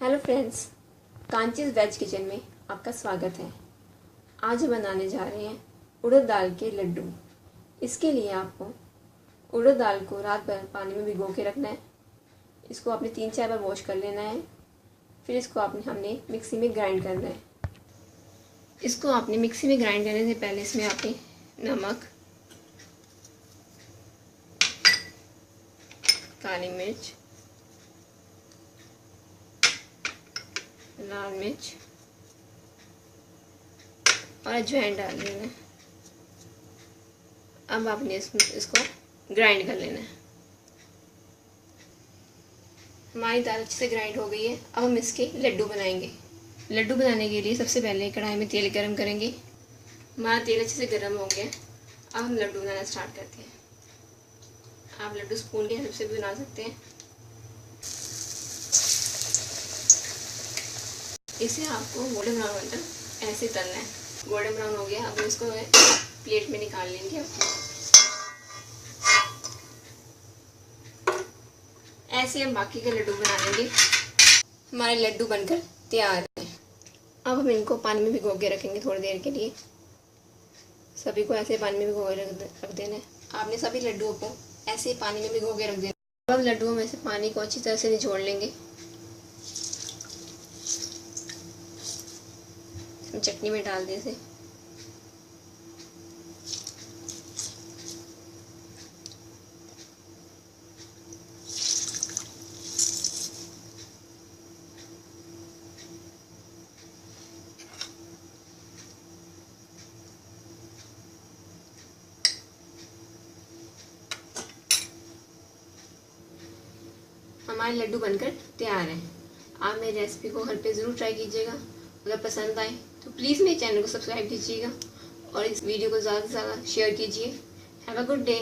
Hello friends, कांचीज veg kitchen में आपका स्वागत है। आज हम बनाने जा रहे हैं उड़द दाल के लड्डू। इसके लिए आपको उड़द दाल को रात भर पानी में भिगो के रखना है। इसको आपने 3-4 बार वॉश कर लेना है। फिर इसको हमने मिक्सी में ग्राइंड करना है। इसको आपने मिक्सी में ग्राइंड करने से पहले इसमें आपने नमक, काली मिर्च, लाल मिर्च और अजवाइन डाल देना है। अब आपने इसको ग्राइंड कर लेना है। हमारी दाल अच्छे से ग्राइंड हो गई है। अब हम इसके लड्डू बनाएंगे। लड्डू बनाने के लिए सबसे पहले कढ़ाई में तेल गरम करेंगे। हमारा तेल अच्छे से गरम हो गया। अब हम लड्डू बनाना स्टार्ट करते हैं। आप लड्डू स्पून के हेल्प से भी बना सकते हैं। इसे आपको गोल्डन ब्राउन तक ऐसे तलना है। गोल्डन ब्राउन हो गया। अब इसको प्लेट में निकाल लेंगे। ऐसे हम बाकी के लड्डू बना लेंगे। हमारे लड्डू बनकर तैयार हैं। अब हम इनको पानी में भिगो के रखेंगे थोड़ी देर के लिए। सभी को ऐसे पानी में भिगो के रख देना है। आपने सभी लड्डुओं को ऐसे पानी में भिगो के रख देना। अब लड्डुओं में से पानी को अच्छी तरह से निचोड़ लेंगे। चटनी में डाल दें इसे। हमारे लड्डू बनकर तैयार हैं। आप मेरी रेसिपी को घर पे ज़रूर ट्राई कीजिएगा। अगर पसंद आए तो प्लीज़ मेरे चैनल को सब्सक्राइब कीजिएगा और इस वीडियो को ज़्यादा से ज़्यादा शेयर कीजिए। Have a good day.